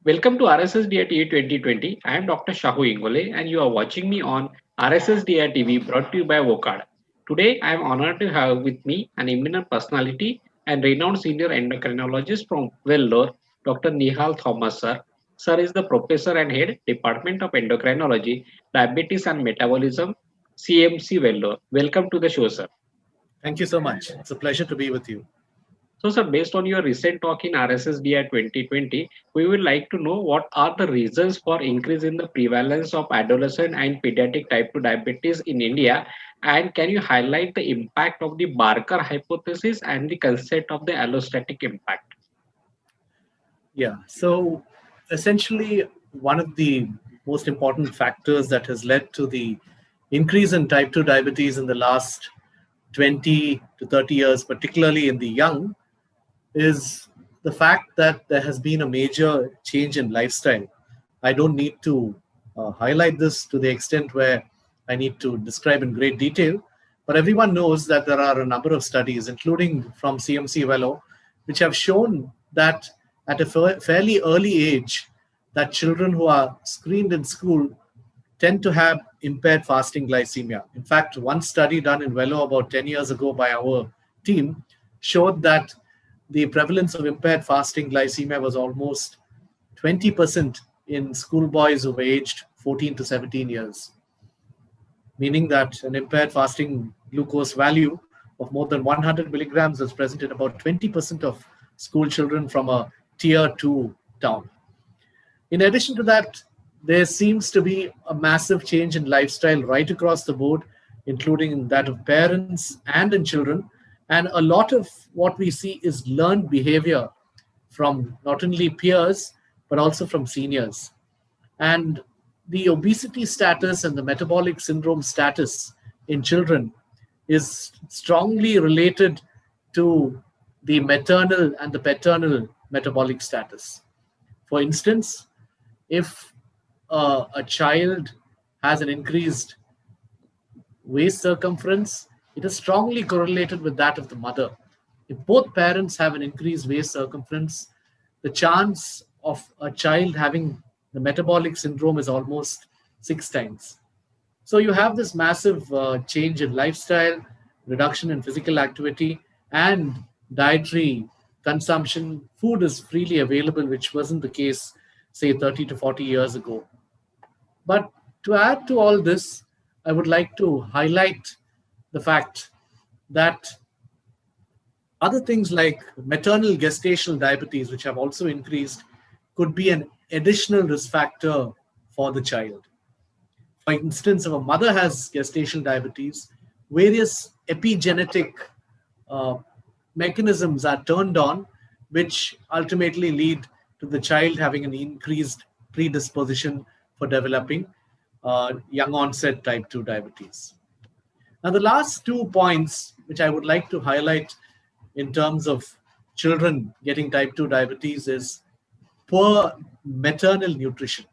Welcome to RSSDI 2020. I am Dr. Shahu Ingole and you are watching me on RSSDI TV brought to you by Vocard. Today I am honored to have with me an eminent personality and renowned senior endocrinologist from Vellore, Dr. Nihal Thomas sir. Sir is the professor and head Department of Endocrinology, Diabetes and Metabolism, CMC Vellore. Welcome to the show, sir. Thank you so much. It's a pleasure to be with you. So, sir, based on your recent talk in RSSDI 2020, we would like to know what are the reasons for increase in the prevalence of adolescent and pediatric type 2 diabetes in India, and can you highlight the impact of the Barker hypothesis and the concept of the allostatic impact? Yeah. So essentially, one of the most important factors that has led to the increase in type 2 diabetes in the last 20 to 30 years, particularly in the young, is the fact that there has been a major change in lifestyle. I don't need to highlight this to the extent where I need to describe in great detail, but everyone knows that there are a number of studies, including from CMC Velo, which have shown that at a fairly early age, that children who are screened in school tend to have impaired fasting glycemia. In fact, one study done in Velo about 10 years ago by our team showed that the prevalence of impaired fasting glycemia was almost 20% in schoolboys who were aged 14 to 17 years, meaning that an impaired fasting glucose value of more than 100 milligrams is present in about 20% of school children from a tier 2 town. In addition to that, there seems to be a massive change in lifestyle right across the board, including in that of parents and in children. And a lot of what we see is learned behavior from not only peers, but also from seniors. And the obesity status and the metabolic syndrome status in children is strongly related to the maternal and the paternal metabolic status. For instance, if a child has an increased waist circumference, it is strongly correlated with that of the mother. If both parents have an increased waist circumference, the chance of a child having the metabolic syndrome is almost 6 times. So you have this massive change in lifestyle, reduction in physical activity, and dietary consumption. Food is freely available, which wasn't the case, say, 30 to 40 years ago. But to add to all this, I would like to highlight the fact that other things like maternal gestational diabetes, which have also increased, could be an additional risk factor for the child. For instance, if a mother has gestational diabetes, various epigenetic uh, mechanisms are turned on, which ultimately lead to the child having an increased predisposition for developing young onset type 2 diabetes. Now, the last 2 points which I would like to highlight in terms of children getting type 2 diabetes is poor maternal nutrition.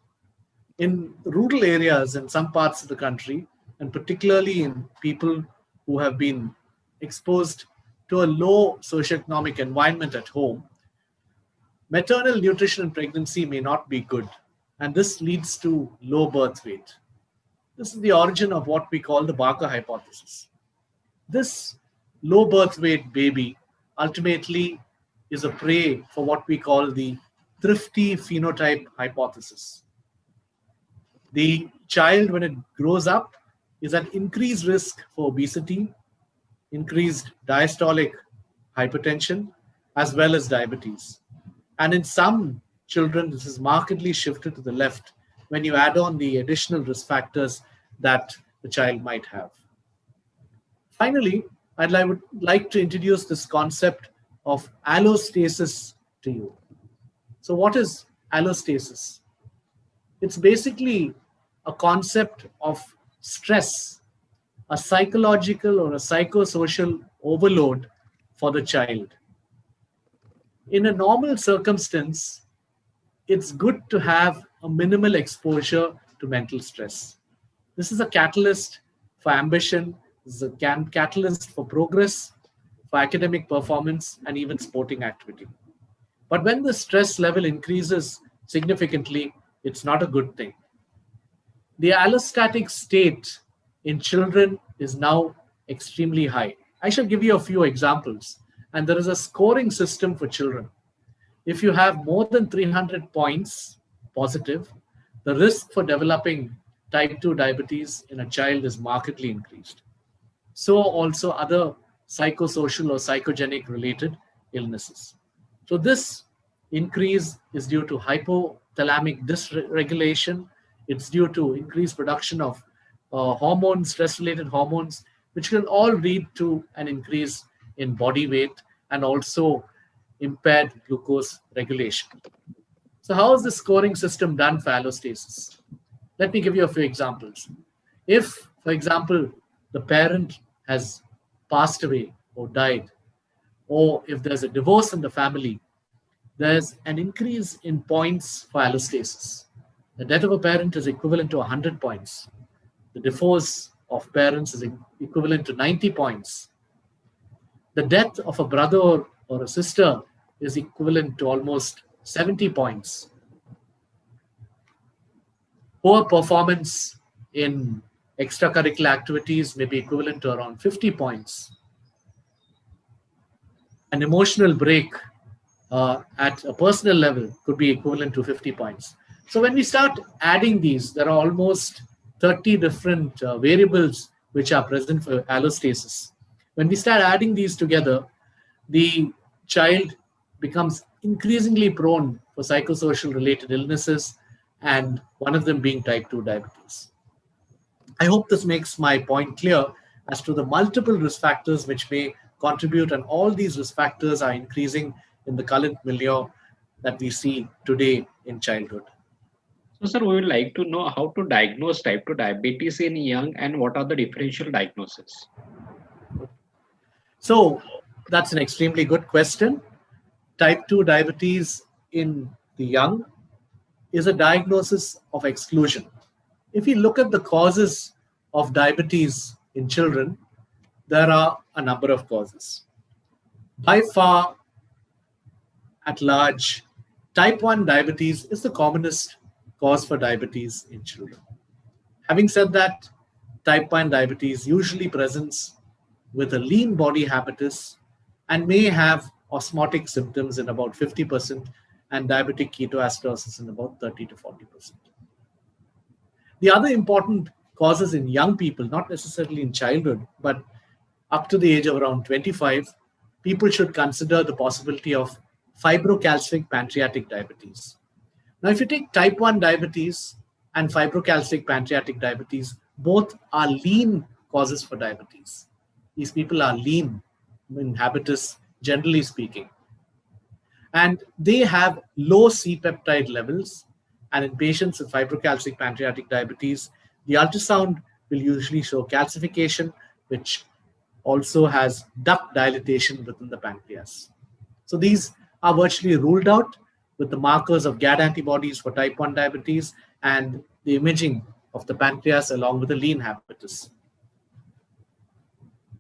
In rural areas in some parts of the country, and particularly in people who have been exposed to a low socioeconomic environment at home, maternal nutrition in pregnancy may not be good, and this leads to low birth weight. This is the origin of what we call the Barker hypothesis. This low birth weight baby ultimately is a prey for what we call the thrifty phenotype hypothesis. The child, when it grows up, is at increased risk for obesity, increased diastolic hypertension, as well as diabetes. And in some children, this is markedly shifted to the left when you add on the additional risk factors that the child might have. Finally, I would like to introduce this concept of allostasis to you. So, what is allostasis? It's basically a concept of stress, a psychological or a psychosocial overload for the child. In a normal circumstance, it's good to have a minimal exposure to mental stress. This is a catalyst for ambition, this is a catalyst for progress, for academic performance, and even sporting activity. But when the stress level increases, significantly, it's not a good thing. The allostatic state in children is now extremely high. I shall give you a few examples. And there is a scoring system for children. If you have more than 300 points positive, the risk for developing type 2 diabetes in a child is markedly increased. So also other psychosocial or psychogenic related illnesses. So this increase is due to hypothalamic dysregulation. It's due to increased production of hormones, stress-related hormones, which can all lead to an increase in body weight and also impaired glucose regulation. So how is the scoring system done for allostasis? Let me give you a few examples. If, for example, the parent has passed away or died, or if there's a divorce in the family, there's an increase in points for allostasis. The death of a parent is equivalent to 100 points. The divorce of parents is equivalent to 90 points. The death of a brother or a sister is equivalent to almost 70 points. Poor performance in extracurricular activities may be equivalent to around 50 points. An emotional break at a personal level could be equivalent to 50 points. So when we start adding these, there are almost 30 different variables which are present for allostasis. When we start adding these together, the child becomes increasingly prone for psychosocial related illnesses, and one of them being type 2 diabetes. I hope this makes my point clear as to the multiple risk factors which may contribute, and all these risk factors are increasing in the current milieu that we see today in childhood. So, sir, we would like to know how to diagnose type 2 diabetes in young and what are the differential diagnoses? So, that's an extremely good question. Type 2 diabetes in the young is a diagnosis of exclusion. If you look at the causes of diabetes in children, there are a number of causes. By far, at large, type 1 diabetes is the commonest cause for diabetes in children. Having said that, type 1 diabetes usually presents with a lean body habitus and may have osmotic symptoms in about 50% and diabetic ketoacidosis in about 30 to 40%. The other important causes in young people, not necessarily in childhood, but up to the age of around 25, people should consider the possibility of fibrocalcific pancreatic diabetes. Now, if you take type 1 diabetes and fibrocalcific pancreatic diabetes, both are lean causes for diabetes. These people are lean in habitus, generally speaking. And they have low C-peptide levels. And in patients with fibrocalcific pancreatic diabetes, the ultrasound will usually show calcification, which also has duct dilatation within the pancreas. So these are virtually ruled out with the markers of GAD antibodies for type 1 diabetes and the imaging of the pancreas along with the lean habitus.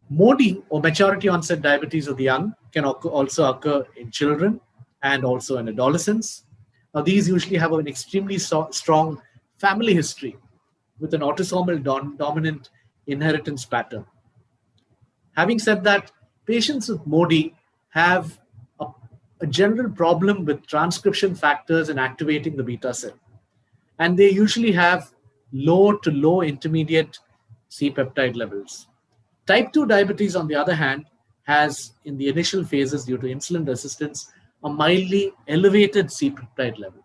MODY, or maturity onset diabetes of the young, can also occur in children and also in adolescents. Now, these usually have an extremely strong family history with an autosomal dominant inheritance pattern. Having said that, patients with MODY have a general problem with transcription factors in activating the beta cell. And they usually have low to low intermediate C-peptide levels. Type 2 diabetes, on the other hand, has, in the initial phases due to insulin resistance, a mildly elevated C-peptide level.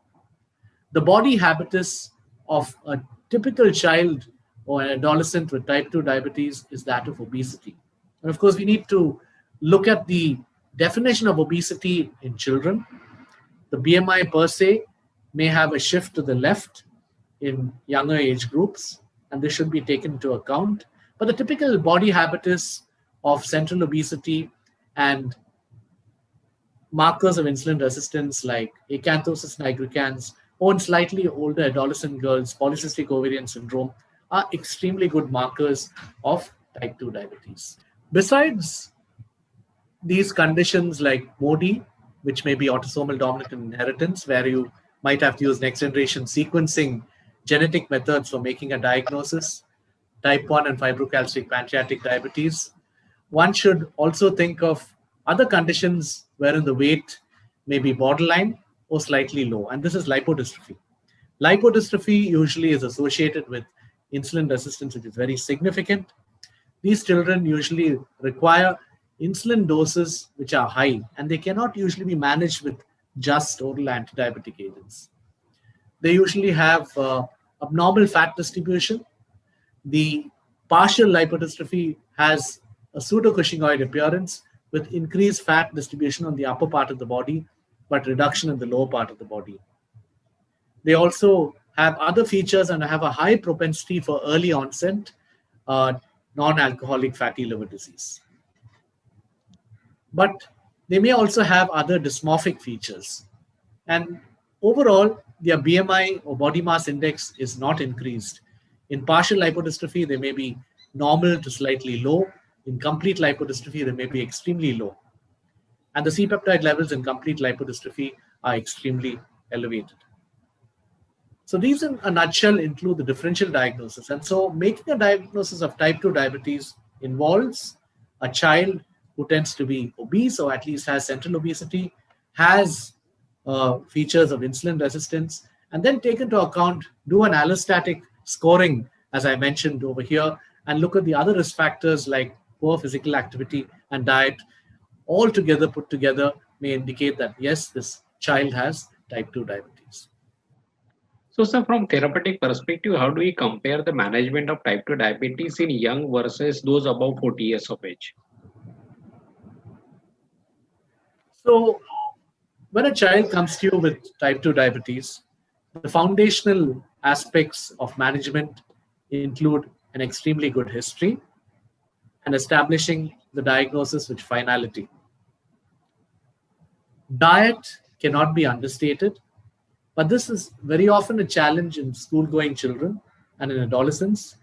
The body habitus of a typical child or an adolescent with type 2 diabetes is that of obesity. And of course, we need to look at the definition of obesity in children. The BMI per se may have a shift to the left in younger age groups, and this should be taken into account. But the typical body habitus of central obesity and markers of insulin resistance like acanthosis nigricans or in slightly older adolescent girls, polycystic ovarian syndrome are extremely good markers of type 2 diabetes. Besides these conditions like MODY, which may be autosomal dominant inheritance, where you might have to use next generation sequencing genetic methods for making a diagnosis, type 1 and fibrocalcific pancreatic diabetes. One should also think of other conditions wherein the weight may be borderline or slightly low, and this is lipodystrophy. Lipodystrophy usually is associated with insulin resistance, which is very significant. These children usually require insulin doses which are high, and they cannot usually be managed with just oral antidiabetic agents. They usually have abnormal fat distribution. The partial lipodystrophy has a pseudo-Cushingoid appearance with increased fat distribution on the upper part of the body, but reduction in the lower part of the body. They also have other features and have a high propensity for early onset non-alcoholic fatty liver disease. But they may also have other dysmorphic features. And overall, their BMI or body mass index is not increased. In partial lipodystrophy, they may be normal to slightly low. In complete lipodystrophy, they may be extremely low. And the C-peptide levels in complete lipodystrophy are extremely elevated. So these in a nutshell include the differential diagnosis. And so making a diagnosis of type 2 diabetes involves a child who tends to be obese or at least has central obesity, has features of insulin resistance, and then take into account, do an allostatic scoring, as I mentioned over here, and look at the other risk factors like poor physical activity and diet, all together put together may indicate that yes, this child has type 2 diabetes. So, sir, from therapeutic perspective, how do we compare the management of type 2 diabetes in young versus those above 40 years of age? So when a child comes to you with type 2 diabetes, the foundational aspects of management include an extremely good history and establishing the diagnosis with finality. Diet cannot be understated, but this is very often a challenge in school-going children and in adolescents.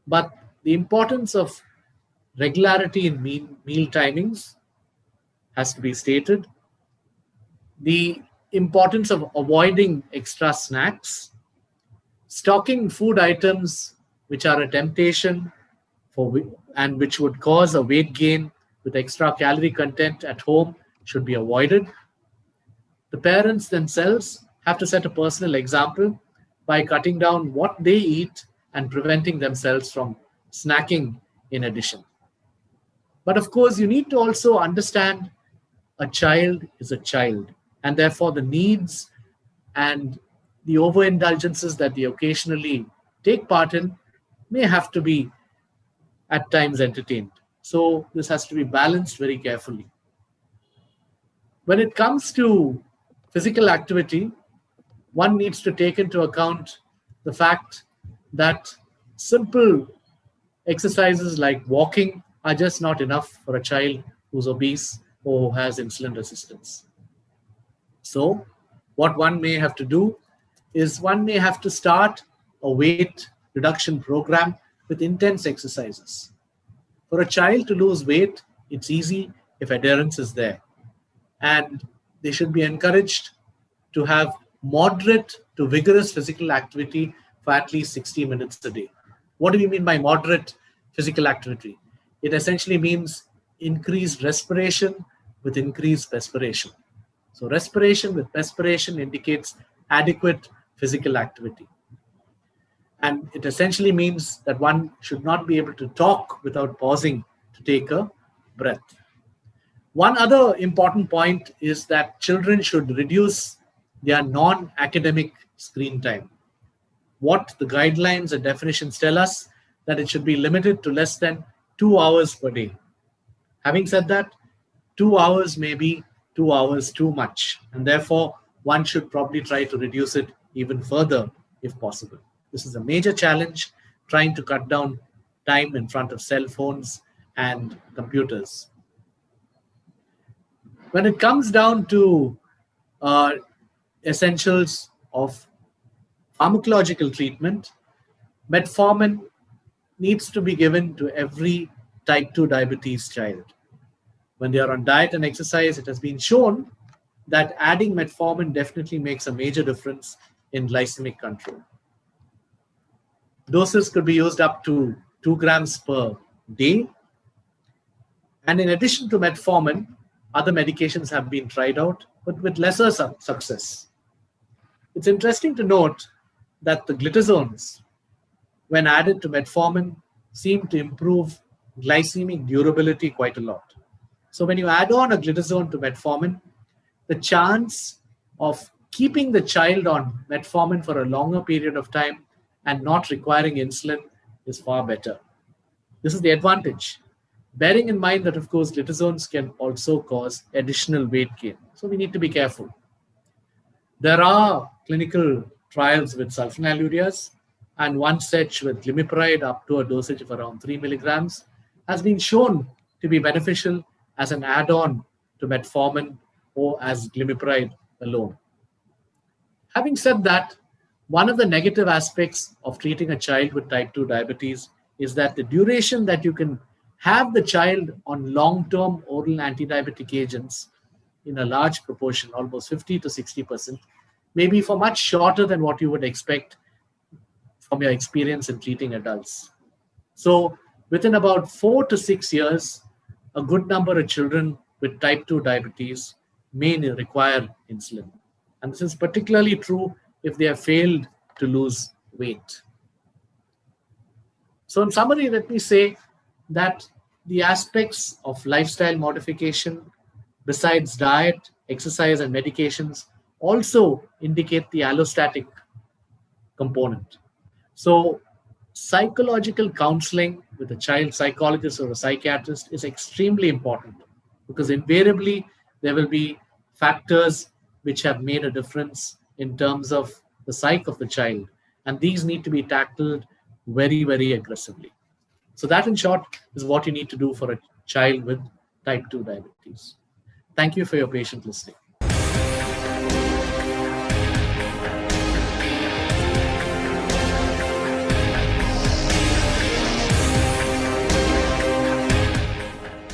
But the importance of regularity in meal timings has to be stated. The importance of avoiding extra snacks, stocking food items which are a temptation and which would cause a weight gain with extra calorie content at home should be avoided. The parents themselves have to set a personal example by cutting down what they eat and preventing themselves from snacking in addition. But of course, you need to also understand a child is a child, and therefore the needs and the overindulgences that they occasionally take part in may have to be at times entertained. So this has to be balanced very carefully. When it comes to physical activity, one needs to take into account the fact that simple exercises like walking are just not enough for a child who's obese or who has insulin resistance. So what one may have to do is one may have to start a weight reduction program with intense exercises. For a child to lose weight, it's easy if adherence is there. And they should be encouraged to have moderate to vigorous physical activity for at least 60 minutes a day. What do we mean by moderate physical activity? It essentially means increased respiration with increased perspiration. So respiration with perspiration indicates adequate physical activity. And it essentially means that one should not be able to talk without pausing to take a breath. One other important point is that children should reduce their non-academic screen time. What the guidelines and definitions tell us that it should be limited to less than 2 hours per day. Having said that, 2 hours may be 2 hours too much, and therefore one should probably try to reduce it even further if possible. This is a major challenge, trying to cut down time in front of cell phones and computers. When it comes down to essentials of pharmacological treatment, metformin needs to be given to every type 2 diabetes child. When they are on diet and exercise, it has been shown that adding metformin definitely makes a major difference in glycemic control. Doses could be used up to 2 grams per day. And in addition to metformin, other medications have been tried out, but with lesser success. It's interesting to note that the glitazones, when added to metformin, seem to improve glycemic durability quite a lot. So when you add on a glitazone to metformin, the chance of keeping the child on metformin for a longer period of time and not requiring insulin is far better. This is the advantage. Bearing in mind that, of course, glitazones can also cause additional weight gain. So we need to be careful. There are clinical trials with sulfonylureas, and one such with glimepiride up to a dosage of around 3 milligrams has been shown to be beneficial as an add-on to metformin or as glimepiride alone. Having said that, one of the negative aspects of treating a child with type 2 diabetes is that the duration that you can have the child on long-term oral anti-diabetic agents in a large proportion, almost 50 to 60%, may be for much shorter than what you would expect from your experience in treating adults. So within about 4 to 6 years, a good number of children with type 2 diabetes may require insulin. And this is particularly true if they have failed to lose weight. So in summary, let me say that the aspects of lifestyle modification, besides diet, exercise, and medications, also indicate the allostatic component. So psychological counseling with a child psychologist or a psychiatrist is extremely important, because invariably there will be factors which have made a difference in terms of the psyche of the child, and these need to be tackled very, very aggressively. So that, in short, is what you need to do for a child with type 2 diabetes. Thank you for your patient listening.